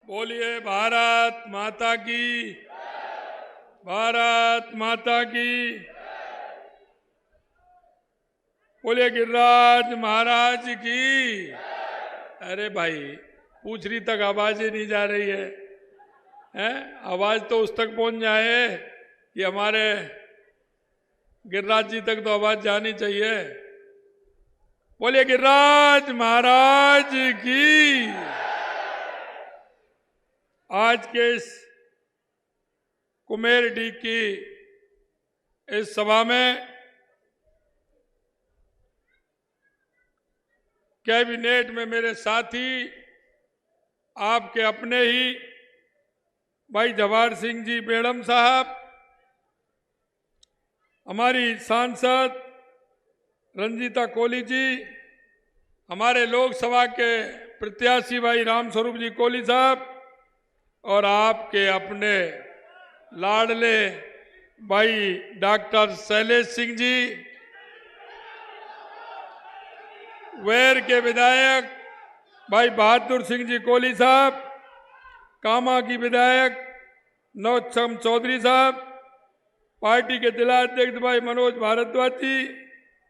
बोलिए भारत माता की, भारत माता की। बोलिए गिरिराज महाराज की। अरे भाई, पूछरी तक आवाज ही नहीं जा रही है, हैं? आवाज तो उस तक पहुंच जाए कि हमारे गिरिराज जी तक तो आवाज जानी चाहिए। बोलिए गिरिराज महाराज की। आज के इस कुमेरडी की इस सभा में कैबिनेट में मेरे साथी, आपके अपने ही भाई जवाहर सिंह जी बेड़म साहब, हमारी सांसद रंजीता कोहली जी, हमारे लोकसभा के प्रत्याशी भाई रामस्वरूप जी कोहली साहब और आपके अपने लाडले भाई डॉक्टर शैलेश सिंह जी, वेर के विधायक भाई बहादुर सिंह जी कोहली साहब, कामा की विधायक नौचम चौधरी साहब, पार्टी के जिला अध्यक्ष भाई मनोज भारद्वाज जी,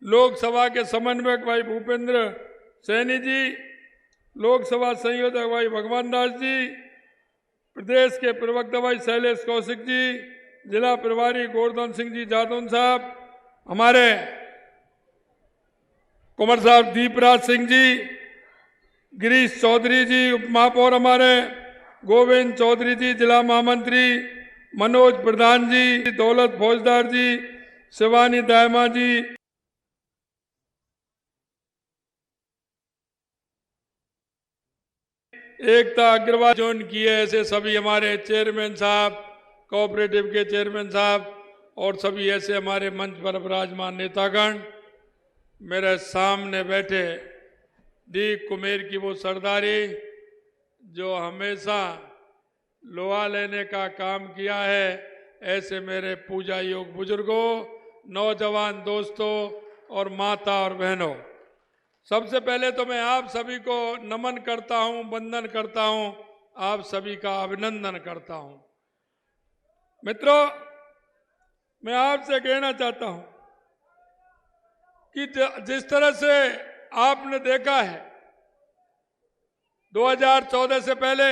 लोकसभा के समन्वयक भाई भूपेंद्र सैनी जी, लोकसभा संयोजक भाई भगवान दास जी, प्रदेश के प्रवक्ता भाई शैलेश कौशिक जी, जिला प्रभारी गोवर्धन सिंह जी जादौन साहब, हमारे कुंवर साहब दीपराज सिंह जी, गिरीश चौधरी जी उपमहापौर, हमारे गोविंद चौधरी जी जिला महामंत्री, मनोज प्रधान जी, दौलत फौजदार जी, शिवानी दायमा जी, एकता अग्रवाल जोन किए, ऐसे सभी हमारे चेयरमैन साहब, कोऑपरेटिव के चेयरमैन साहब और सभी ऐसे हमारे मंच पर विराजमान नेतागण, मेरे सामने बैठे डी कुमेर की वो सरदारी जो हमेशा लोहा लेने का काम किया है, ऐसे मेरे पूजा योग बुजुर्गों, नौजवान दोस्तों और माता और बहनों, सबसे पहले तो मैं आप सभी को नमन करता हूं, वंदन करता हूं, आप सभी का अभिनंदन करता हूं। मित्रों, मैं आपसे कहना चाहता हूं कि जिस तरह से आपने देखा है 2014 से पहले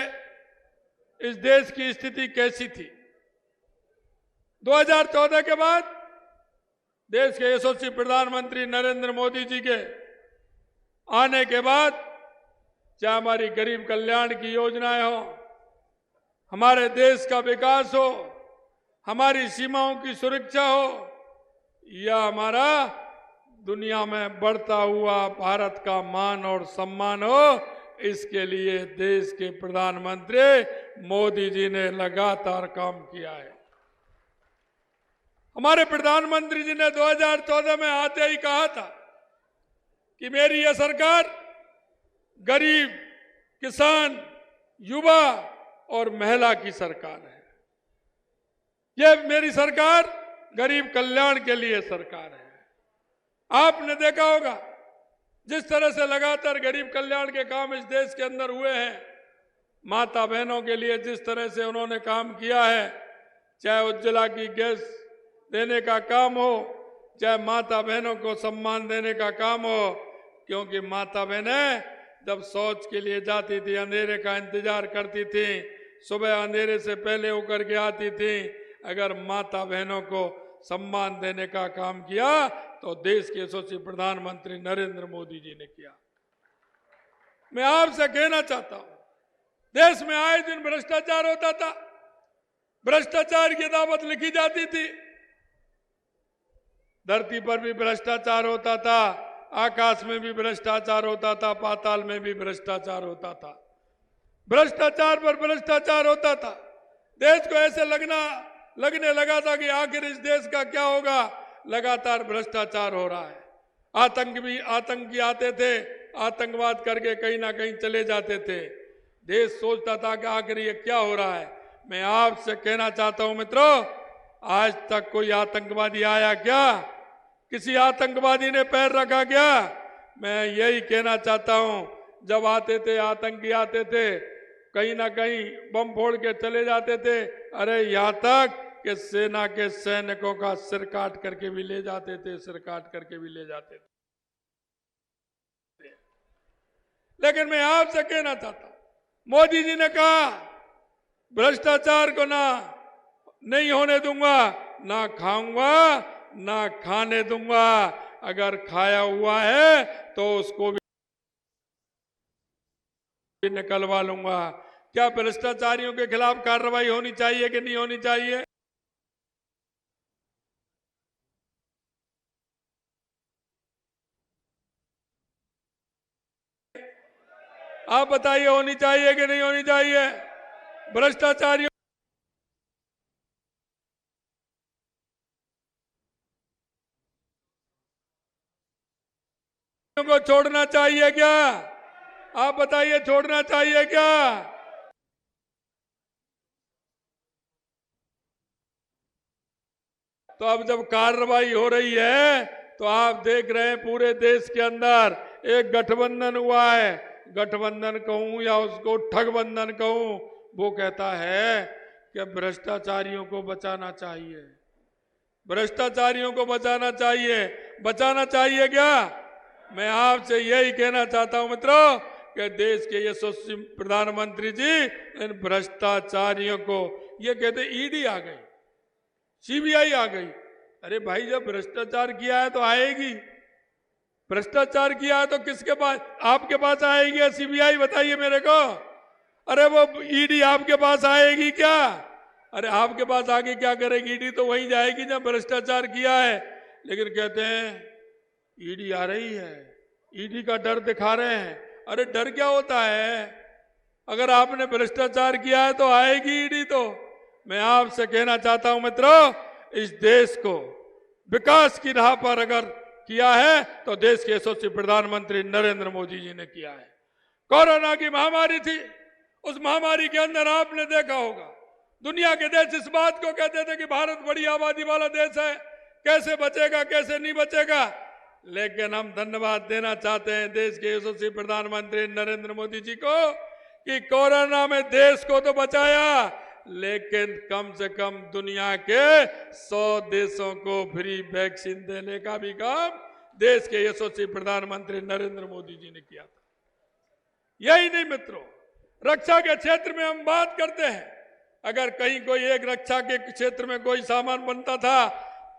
इस देश की स्थिति कैसी थी, 2014 के बाद देश के यशस्वी प्रधानमंत्री नरेंद्र मोदी जी के आने के बाद, चाहे हमारी गरीब कल्याण की योजनाएं हो, हमारे देश का विकास हो, हमारी सीमाओं की सुरक्षा हो, या हमारा दुनिया में बढ़ता हुआ भारत का मान और सम्मान हो, इसके लिए देश के प्रधानमंत्री मोदी जी ने लगातार काम किया है। हमारे प्रधानमंत्री जी ने 2014 में आते ही कहा था कि मेरी यह सरकार गरीब, किसान, युवा और महिला की सरकार है। यह मेरी सरकार गरीब कल्याण के लिए सरकार है। आपने देखा होगा जिस तरह से लगातार गरीब कल्याण के काम इस देश के अंदर हुए हैं, माता बहनों के लिए जिस तरह से उन्होंने काम किया है, चाहे उज्ज्वला की गैस देने का काम हो, चाहे माता बहनों को सम्मान देने का काम हो, क्योंकि माता बहनें जब शौच के लिए जाती थी, अंधेरे का इंतजार करती थी, सुबह अंधेरे से पहले होकर के आती थी, अगर माता बहनों को सम्मान देने का काम किया तो देश के यशस्वी प्रधानमंत्री नरेंद्र मोदी जी ने किया। मैं आपसे कहना चाहता हूं, देश में आए दिन भ्रष्टाचार होता था, भ्रष्टाचार की दावत लिखी जाती थी, धरती पर भी भ्रष्टाचार होता था, आकाश में भी भ्रष्टाचार होता था, पाताल में भी भ्रष्टाचार होता था, भ्रष्टाचार पर भ्रष्टाचार होता था। देश को ऐसे लगने लगा था कि आखिर इस देश का क्या होगा, लगातार भ्रष्टाचार हो रहा है। आतंकी आते थे, आतंकवाद करके कहीं ना कहीं चले जाते थे। देश सोचता था कि आखिर ये क्या हो रहा है। मैं आपसे कहना चाहता हूं मित्रों, आज तक कोई आतंकवादी आया क्या? किसी आतंकवादी ने पैर रखा क्या? मैं यही कहना चाहता हूं, जब आते थे आतंकी आते थे, कहीं ना कहीं बम फोड़ के चले जाते थे, अरे यहाँ तक कि सेना के सैनिकों का सिर काट करके भी ले जाते थे, सिर काट करके भी ले जाते थे। लेकिन मैं आपसे कहना चाहता हूं, मोदी जी ने कहा भ्रष्टाचार को ना नहीं होने दूंगा, ना खाऊंगा, ना खाने दूंगा। अगर खाया हुआ है तो उसको भी निकलवा लूंगा। क्या भ्रष्टाचारियों के खिलाफ कार्रवाई होनी चाहिए कि नहीं होनी चाहिए? आप बताइए, होनी चाहिए कि नहीं होनी चाहिए? भ्रष्टाचारियों को छोड़ना चाहिए क्या? आप बताइए, छोड़ना चाहिए क्या? तो अब जब कार्रवाई हो रही है तो आप देख रहे हैं पूरे देश के अंदर एक गठबंधन हुआ है। गठबंधन कहूं या उसको ठगबंधन कहूं, वो कहता है कि भ्रष्टाचारियों को बचाना चाहिए, भ्रष्टाचारियों को बचाना चाहिए। बचाना चाहिए क्या? मैं आपसे यही कहना चाहता हूं मित्रों कि देश के यशस्वी प्रधानमंत्री जी इन भ्रष्टाचारियों को, ये कहते ईडी आ गई, सीबीआई आ गई। अरे भाई, जब भ्रष्टाचार किया है तो आएगी, भ्रष्टाचार किया है तो किसके पास? आपके पास आएगी या सीबीआई? बताइए मेरे को। अरे वो ईडी आपके पास आएगी क्या? अरे आपके पास आगे क्या करेगी? ईडी तो वहीं जाएगी जब भ्रष्टाचार किया है। लेकिन कहते हैं ईडी आ रही है, ईडी का डर दिखा रहे हैं। अरे डर क्या होता है? अगर आपने भ्रष्टाचार किया है तो आएगी ईडी। तो मैं आपसे कहना चाहता हूं मित्रों, इस देश को विकास की राह पर अगर किया है तो देश के यशस्वी प्रधानमंत्री नरेंद्र मोदी जी ने किया है। कोरोना की महामारी थी, उस महामारी के अंदर आपने देखा होगा दुनिया के देश इस बात को कहते थे कि भारत बड़ी आबादी वाला देश है, कैसे बचेगा, कैसे नहीं बचेगा। लेकिन हम धन्यवाद देना चाहते हैं देश के यशस्वी प्रधानमंत्री नरेंद्र मोदी जी को कि कोरोना में देश को तो बचाया, लेकिन कम से कम दुनिया के 100 देशों को फ्री वैक्सीन देने का भी काम देश के यशस्वी प्रधानमंत्री नरेंद्र मोदी जी ने किया था। यही नहीं मित्रों, रक्षा के क्षेत्र में हम बात करते हैं, अगर कहीं कोई एक रक्षा के क्षेत्र में कोई सामान बनता था,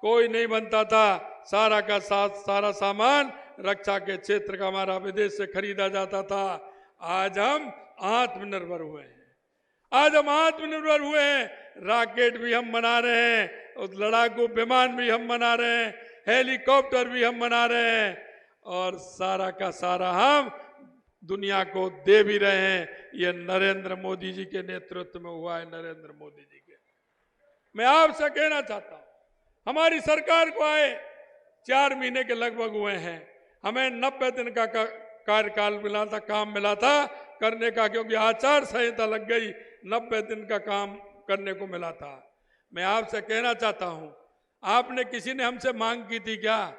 कोई नहीं बनता था, सारा का सारा सामान रक्षा के क्षेत्र का हमारा विदेश से खरीदा जाता था। आज हम आत्मनिर्भर हुए हैं, आज हम आत्मनिर्भर हुए हैं। रॉकेट भी हम बना रहे हैं, उस लड़ाकू विमान भी हम बना रहे हैं, हेलीकॉप्टर भी हम बना रहे हैं, और सारा का सारा हम दुनिया को दे भी रहे हैं। ये नरेंद्र मोदी जी के नेतृत्व में हुआ है, नरेंद्र मोदी जी के। मैं आपसे कहना चाहता हूं, हमारी सरकार को आए 4 महीने के लगभग हुए हैं, हमें 90 दिन का कार्यकाल मिला था, काम मिला था करने का, क्योंकि आचार संहिता लग गई, 90 दिन का काम करने को मिला था। मैं आपसे कहना चाहता हूं, आपने किसी ने हमसे मांग की थी क्या?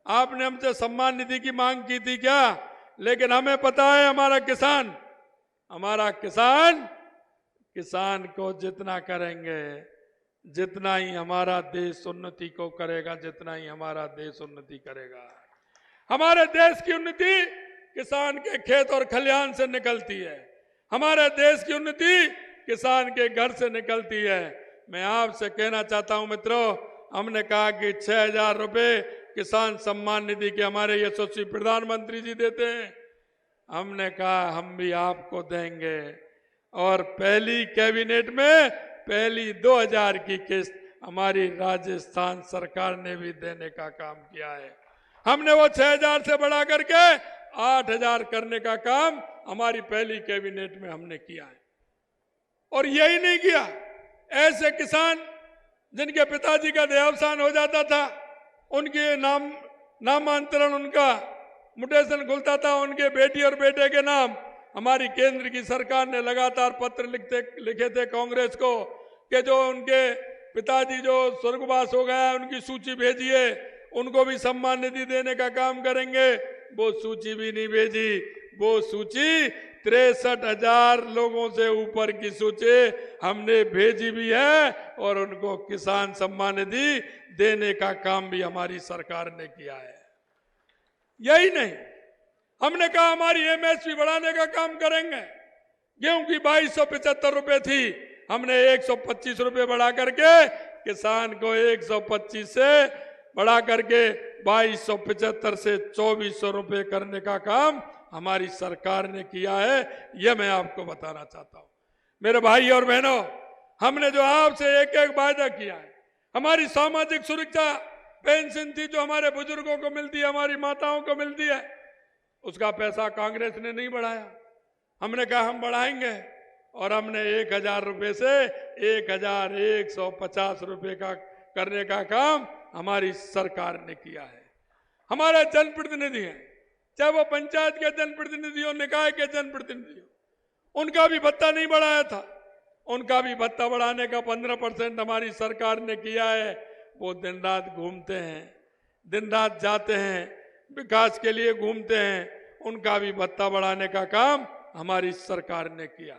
आपने हमसे सम्मान निधि की मांग की थी क्या? लेकिन हमें पता है हमारा किसान को जितना करेंगे, जितना ही हमारा देश उन्नति को करेगा, जितना ही हमारा देश उन्नति करेगा। हमारे देश की उन्नति किसान के खेत और खलिहान से निकलती है, हमारे देश की उन्नति किसान के घर से निकलती है। मैं आपसे कहना चाहता हूं मित्रों, हमने कहा कि 6,000 रुपए किसान सम्मान निधि के हमारे यशस्वी प्रधानमंत्री जी देते हैं। हमने कहा हम भी आपको देंगे, और पहली कैबिनेट में पहली 2,000 की किस्त हमारी राजस्थान सरकार ने भी देने का काम किया है। हमने वो 6,000 से बढ़ा करके 8,000 करने का काम हमारी पहली कैबिनेट में हमने किया है। और यही नहीं किया, ऐसे किसान जिनके पिताजी का देहावसान हो जाता था, उनके नामांतरण, उनका म्यूटेशन खुलता था, उनके बेटी और बेटे के नाम, हमारी केंद्र की सरकार ने लगातार पत्र लिखे थे कांग्रेस को कि जो उनके पिताजी जो स्वर्गवास हो गया, उनकी सूची भेजिए, उनको भी सम्मान निधि देने का काम करेंगे। वो सूची भी नहीं भेजी, वो सूची 63,000 लोगों से ऊपर की सूची हमने भेजी भी है और उनको किसान सम्मान निधि देने का काम भी हमारी सरकार ने किया है। यही नहीं, हमने कहा हमारी एमएसपी बढ़ाने का काम करेंगे। गेहूं की 2275 रुपए थी, हमने 125 रुपए बढ़ा करके किसान को 125 से बढ़ा करके 2275 से 2400 रुपए करने का काम हमारी सरकार ने किया है। यह मैं आपको बताना चाहता हूं। मेरे भाई और बहनों, हमने जो आपसे एक एक वायदा किया है, हमारी सामाजिक सुरक्षा पेंशन थी जो हमारे बुजुर्गों को मिलती है, हमारी माताओं को मिलती है, उसका पैसा कांग्रेस ने नहीं बढ़ाया। हमने कहा हम बढ़ाएंगे और हमने 1000 रुपए से 1150 रुपए का करने का काम हमारी सरकार ने किया है। हमारे जनप्रतिनिधि हैं, चाहे वो पंचायत के जनप्रतिनिधि हो, निकाय के जनप्रतिनिधि हो, उनका भी भत्ता नहीं बढ़ाया था। उनका भी भत्ता बढ़ाने का 15% हमारी सरकार ने किया है। वो दिन रात घूमते हैं, दिन रात जाते हैं, विकास के लिए घूमते हैं, उनका भी भत्ता बढ़ाने का काम हमारी सरकार ने किया।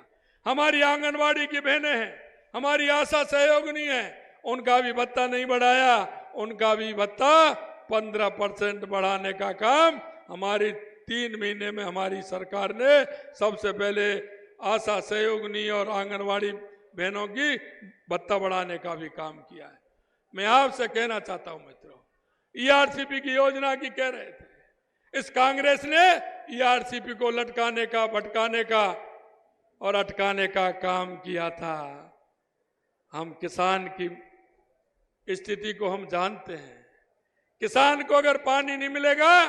हमारी आंगनवाड़ी की बहनें हैं, हमारी आशा सहयोगिनी है, उनका भी भत्ता नहीं बढ़ाया, उनका भी भत्ता 15% बढ़ाने का काम हमारी 3 महीने में हमारी सरकार ने सबसे पहले आशा सहयोगिनी और आंगनवाड़ी बहनों की भत्ता बढ़ाने का भी काम किया है। मैं आपसे कहना चाहता हूं मित्रों, ईआरसीपी की योजना की कह रहे थे, इस कांग्रेस ने ईआरसीपी को लटकाने का, भटकाने का और अटकाने का काम किया था। हम किसान की स्थिति को हम जानते हैं। किसान को अगर पानी नहीं मिलेगा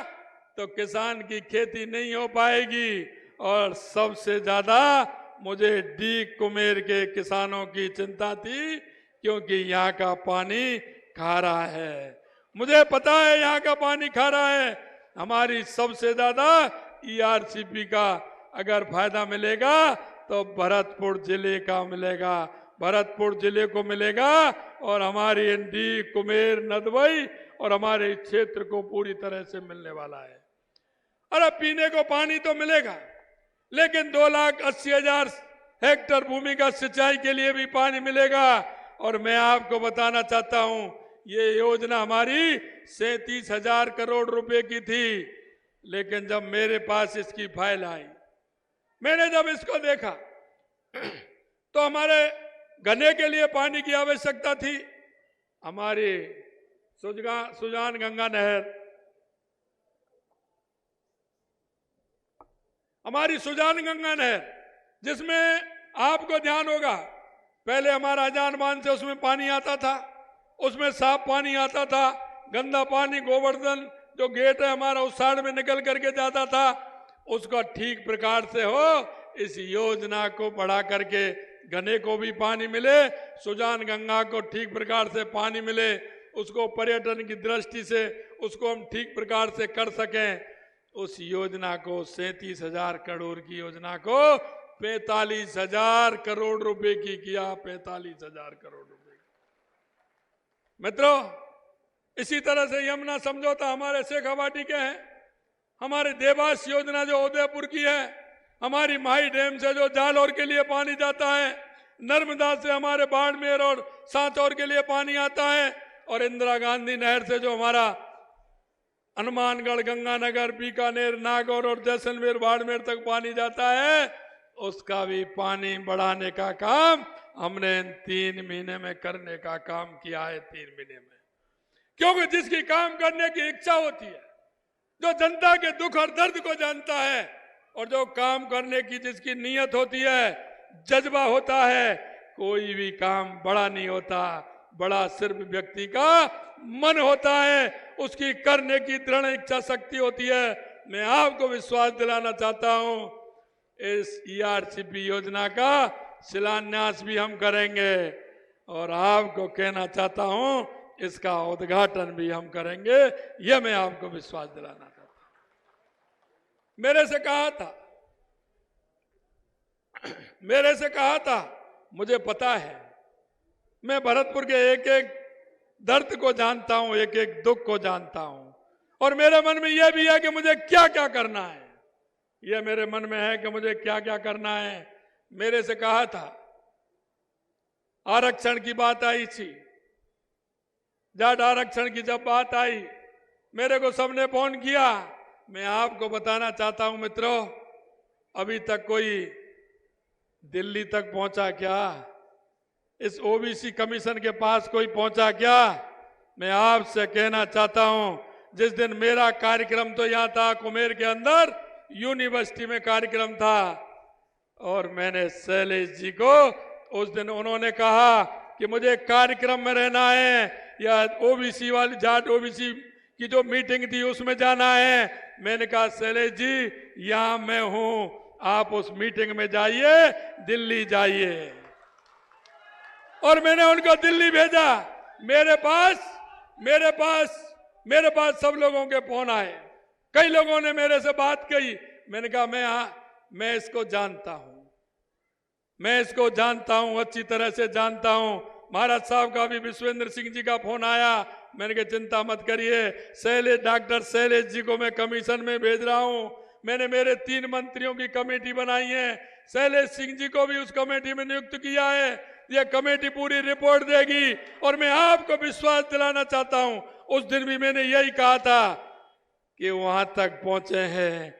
तो किसान की खेती नहीं हो पाएगी। और सबसे ज्यादा मुझे डी कुमेर के किसानों की चिंता थी, क्योंकि यहाँ का पानी खारा है। मुझे पता है यहाँ का पानी खारा है। हमारी सबसे ज्यादा ईआरसीपी का अगर फायदा मिलेगा तो भरतपुर जिले का मिलेगा, भरतपुर जिले को मिलेगा और हमारी डी कुमेर, नदवई और हमारे क्षेत्र को पूरी तरह से मिलने वाला है। अरे पीने को पानी तो मिलेगा, लेकिन 2,80,000 हेक्टेयर भूमि का सिंचाई के लिए भी पानी मिलेगा। और मैं आपको बताना चाहता हूं, ये योजना हमारी 37,000 करोड़ रुपए की थी, लेकिन जब मेरे पास इसकी फाइल आई, मैंने जब इसको देखा तो हमारे गन्ने के लिए पानी की आवश्यकता थी। हमारी सुजान गंगा नहर, हमारी सुजान गंगा नहर, जिसमें आपको ध्यान होगा पहले हमारा अजान बांध से उसमें पानी आता था, उसमें साफ पानी आता था, गंदा पानी गोवर्धन जो गेट है हमारा उस साइड में निकल करके जाता था, उसका ठीक प्रकार से हो, इस योजना को बढ़ा करके गन्ने को भी पानी मिले, सुजान गंगा को ठीक प्रकार से पानी मिले, उसको पर्यटन की दृष्टि से उसको हम ठीक प्रकार से कर सकें। उस योजना को 37,000 करोड़ की योजना को 45,000 करोड़ रुपए की किया, 45,000 करोड़ रुपए। मित्रों, इसी तरह से यमुना समझौता हमारे शेखावाटी के हैं, हमारे देवास योजना जो उदयपुर की है, हमारी माही डैम से जो जालौर के लिए पानी जाता है, नर्मदा से हमारे बाड़मेर और सांचौर के लिए पानी आता है, और इंदिरा गांधी नहर से जो हमारा हनुमानगढ़, गंगानगर, बीकानेर, नागौर और जैसलमेर, बाड़मेर तक पानी जाता है, उसका भी पानी बढ़ाने का काम हमने 3 महीने में करने का काम किया है। 3 महीने में, क्योंकि जिसकी काम करने की इच्छा होती है, जो जनता के दुख और दर्द को जानता है, और जो काम करने की जिसकी नीयत होती है, जज्बा होता है, कोई भी काम बड़ा नहीं होता। बड़ा सिर्फ व्यक्ति का मन होता है, उसकी करने की दृढ़ इच्छा शक्ति होती है। मैं आपको विश्वास दिलाना चाहता हूं, इस ईआरसीपी योजना का शिलान्यास भी हम करेंगे, और आपको कहना चाहता हूं इसका उद्घाटन भी हम करेंगे। यह मैं आपको विश्वास दिलाना चाहता हूं। मेरे से कहा था, मुझे पता है, मैं भरतपुर के एक एक दर्द को जानता हूं, एक एक दुख को जानता हूं, और मेरे मन में यह भी है कि मुझे क्या क्या करना है। ये मेरे मन में है कि मुझे क्या क्या करना है। मेरे से कहा था, आरक्षण की बात आई थी, जाट आरक्षण की जब बात आई, मेरे को सबने फोन किया। मैं आपको बताना चाहता हूं मित्रों, अभी तक कोई दिल्ली तक पहुंचा क्या? इस ओबीसी कमीशन के पास कोई पहुंचा क्या? मैं आपसे कहना चाहता हूं, जिस दिन मेरा कार्यक्रम तो यहां था कुमेर के अंदर यूनिवर्सिटी में कार्यक्रम था, और मैंने शैलेश जी को उस दिन उन्होंने कहा कि मुझे कार्यक्रम में रहना है, या ओबीसी वाली जाट ओबीसी की जो मीटिंग थी उसमें जाना है। मैंने कहा शैलेश जी यहां मैं हूं, आप उस मीटिंग में जाइए, दिल्ली जाइए। और मैंने उनको दिल्ली भेजा। मेरे पास सब लोगों के फोन आए, कई लोगों ने मेरे से बात कही। मैंने कहा मैं इसको जानता हूं, मैं इसको जानता हूं, अच्छी तरह से जानता हूं। महाराज साहब का भी विश्वेंद्र सिंह जी का फोन आया। मैंने कहा चिंता मत करिए, डॉक्टर शैलेश जी को मैं कमीशन में भेज रहा हूं। मैंने मेरे 3 मंत्रियों की कमेटी बनाई है, शैलेश सिंह जी को भी उस कमेटी में नियुक्त किया है। यह कमेटी पूरी रिपोर्ट देगी, और मैं आपको विश्वास दिलाना चाहता हूं, उस दिन भी मैंने यही कहा था कि वहां तक पहुंचे हैं,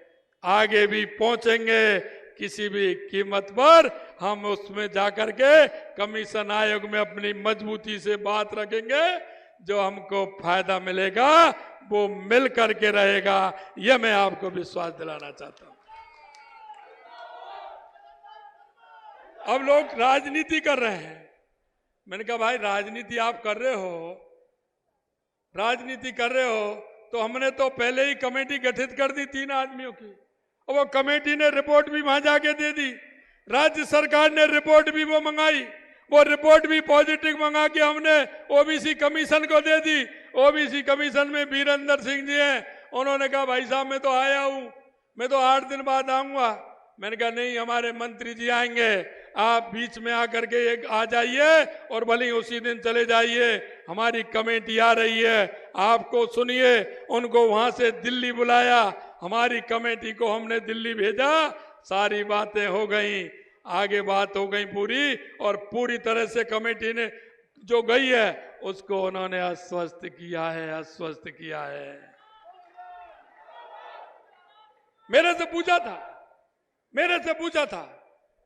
आगे भी पहुंचेंगे, किसी भी कीमत पर हम उसमें जाकर के कमीशन आयोग में अपनी मजबूती से बात रखेंगे। जो हमको फायदा मिलेगा वो मिल करके रहेगा, यह मैं आपको विश्वास दिलाना चाहता हूं। अब लोग राजनीति कर रहे हैं। मैंने कहा भाई राजनीति आप कर रहे हो तो हमने तो पहले ही कमेटी गठित कर दी 3 आदमियों की, और वो कमेटी ने रिपोर्ट भी वहां जाके दे दी। राज्य सरकार ने रिपोर्ट भी वो मंगाई, वो रिपोर्ट भी पॉजिटिव मंगा के हमने ओबीसी कमीशन को दे दी। ओबीसी कमीशन में वीरेंद्र सिंह जी हैं, उन्होंने कहा भाई साहब मैं तो आया हूं, मैं तो 8 दिन बाद आऊंगा। मैंने कहा नहीं, हमारे मंत्री जी आएंगे, आप बीच में आकर के एक आ जाइए और भले ही उसी दिन चले जाइए। हमारी कमेटी आ रही है, आपको सुनिए। उनको वहां से दिल्ली बुलाया, हमारी कमेटी को हमने दिल्ली भेजा, सारी बातें हो गई, आगे बात हो गई पूरी, और पूरी तरह से कमेटी ने जो गई है उसको उन्होंने आश्वस्त किया है। मेरे से पूछा था,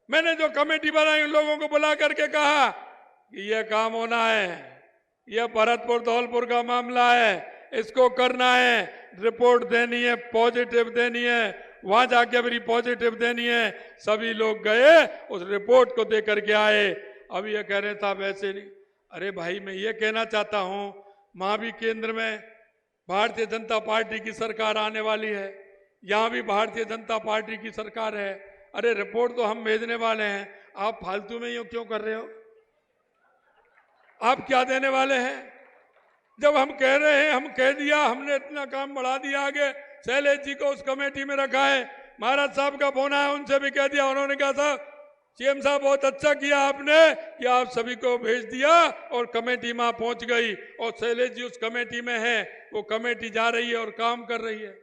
मैंने जो कमेटी बनाई उन लोगों को बुला करके कहा कि यह काम होना है, यह भरतपुर धौलपुर का मामला है, इसको करना है, रिपोर्ट देनी है, पॉजिटिव देनी है, वहां जाके भी पॉजिटिव देनी है। सभी लोग गए, उस रिपोर्ट को दे करके आए। अब ये कह रहे था वैसे नहीं। अरे भाई मैं ये कहना चाहता हूं, वहां भी केंद्र में भारतीय जनता पार्टी की सरकार आने वाली है, यहां भी भारतीय जनता पार्टी की सरकार है। अरे रिपोर्ट तो हम भेजने वाले हैं, आप फालतू में यूं क्यों कर रहे हो? आप क्या देने वाले हैं? जब हम कह रहे हैं, हम कह दिया, हमने इतना काम बढ़ा दिया आगे। शैलेश जी को उस कमेटी में रखा है, महाराज साहब का फोन आया, उनसे भी कह दिया। उन्होंने कहा था सीएम साहब बहुत अच्छा किया आपने कि आप सभी को भेज दिया, और कमेटी वहां पहुंच गई, और शैलेश जी उस कमेटी में है, वो कमेटी जा रही है और काम कर रही है।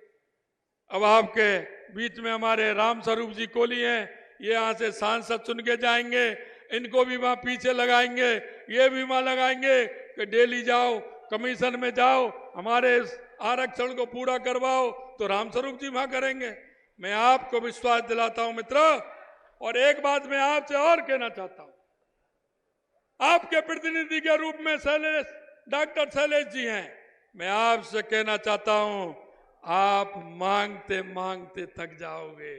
अब आपके बीच में हमारे राम स्वरूप जी कोहली हैं, ये यहाँ से सांसद चुन के जाएंगे, इनको भी वहां पीछे लगाएंगे, ये भी वहां लगाएंगे कि डेली जाओ, कमीशन में जाओ, हमारे आरक्षण को पूरा करवाओ, तो रामस्वरूप जी वहां करेंगे। मैं आपको विश्वास दिलाता हूं मित्रों, और एक बात मैं आपसे और कहना चाहता हूं, आपके प्रतिनिधि के रूप में डॉक्टर शैलेश जी हैं। मैं आपसे कहना चाहता हूं, आप मांगते मांगते थक जाओगे,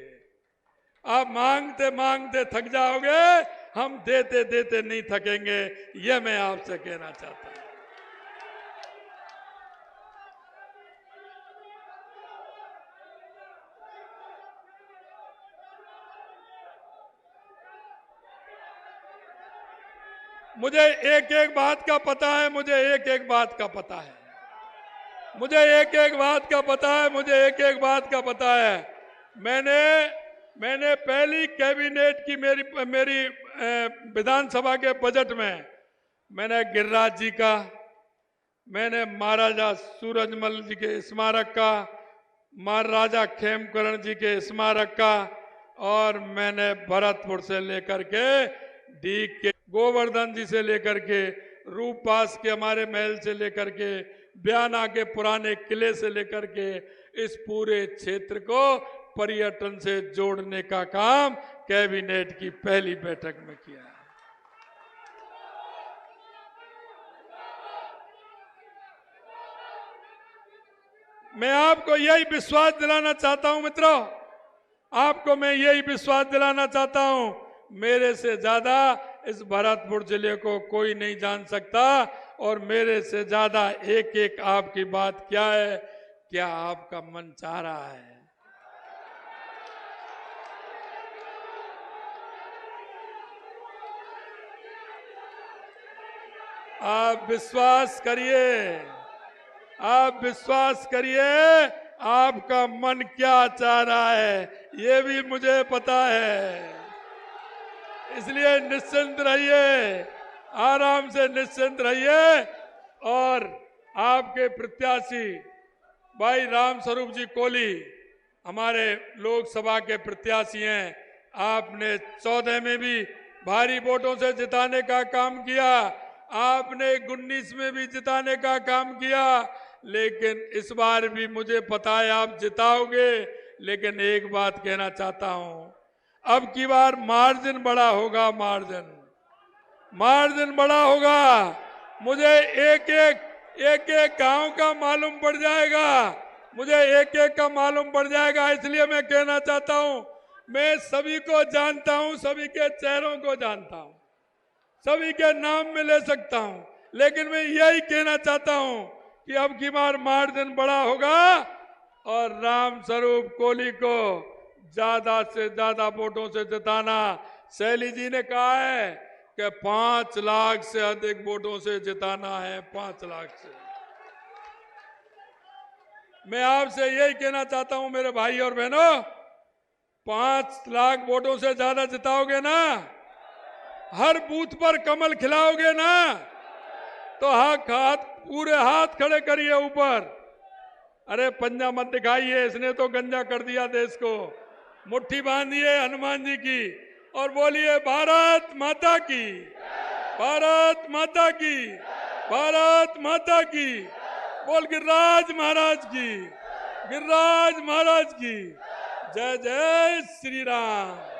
आप मांगते मांगते थक जाओगे, हम देते देते नहीं थकेंगे, यह मैं आपसे कहना चाहता हूं। मुझे एक एक बात का पता है, मुझे एक एक बात का पता है, मुझे एक एक बात का पता है, मुझे एक एक बात का पता है। मैंने पहली कैबिनेट की मेरी विधानसभा के बजट में मैंने गिरिराज जी का, मैंने महाराजा सूरजमल जी के स्मारक का, महाराजा खेमकरण जी के स्मारक का, और मैंने भरतपुर से लेकर के डीग के गोवर्धन जी से लेकर के रूपपास के हमारे महल से लेकर के बयाना के पुराने किले से लेकर के इस पूरे क्षेत्र को पर्यटन से जोड़ने का काम कैबिनेट की पहली बैठक में किया है। मैं आपको यही विश्वास दिलाना चाहता हूं मित्रों, आपको मैं यही विश्वास दिलाना चाहता हूं, मेरे से ज्यादा इस भरतपुर जिले को कोई नहीं जान सकता, और मेरे से ज्यादा एक एक आपकी बात क्या है, क्या आपका मन चाह रहा है। आप विश्वास करिए, आप विश्वास करिए, आपका मन क्या चाह रहा है ये भी मुझे पता है। इसलिए निश्चिंत रहिए, आराम से निश्चिंत रहिए। और आपके प्रत्याशी भाई राम स्वरूप जी कोली हमारे लोकसभा के प्रत्याशी हैं। आपने 14 में भी भारी वोटों से जिताने का काम किया, आपने 19 में भी जिताने का काम किया, लेकिन इस बार भी मुझे पता है आप जिताओगे। लेकिन एक बात कहना चाहता हूं, अब की बार मार्जिन बड़ा होगा, मार्जिन बड़ा होगा। मुझे एक एक गांव का मालूम पड़ जाएगा, मुझे एक एक का मालूम पड़ जाएगा। इसलिए मैं कहना चाहता हूं, मैं सभी को जानता हूं, सभी के चेहरों को जानता हूं, सभी के नाम में ले सकता हूं, लेकिन मैं यही कहना चाहता हूं कि अब की बार मार्जिन बड़ा होगा और राम स्वरूप कोली को ज्यादा से ज्यादा वोटों से जिताना। शैली जी ने कहा है कि 5 लाख से अधिक वोटों से जिताना है, 5 लाख से। मैं आपसे यही कहना चाहता हूं मेरे भाई और बहनों, 5 लाख वोटों से ज्यादा जिताओगे ना, हर बूथ पर कमल खिलाओगे ना, तो पूरे हाथ खड़े करिए ऊपर। अरे पंजा मत दिखाइए, इसने तो गंजा कर दिया देश को। मुट्ठी बांधिए हनुमान जी की और बोलिए भारत माता की, भारत माता की, भारत माता की। बोल गिरिराज महाराज की, गिरिराज महाराज की। जय जय श्री राम।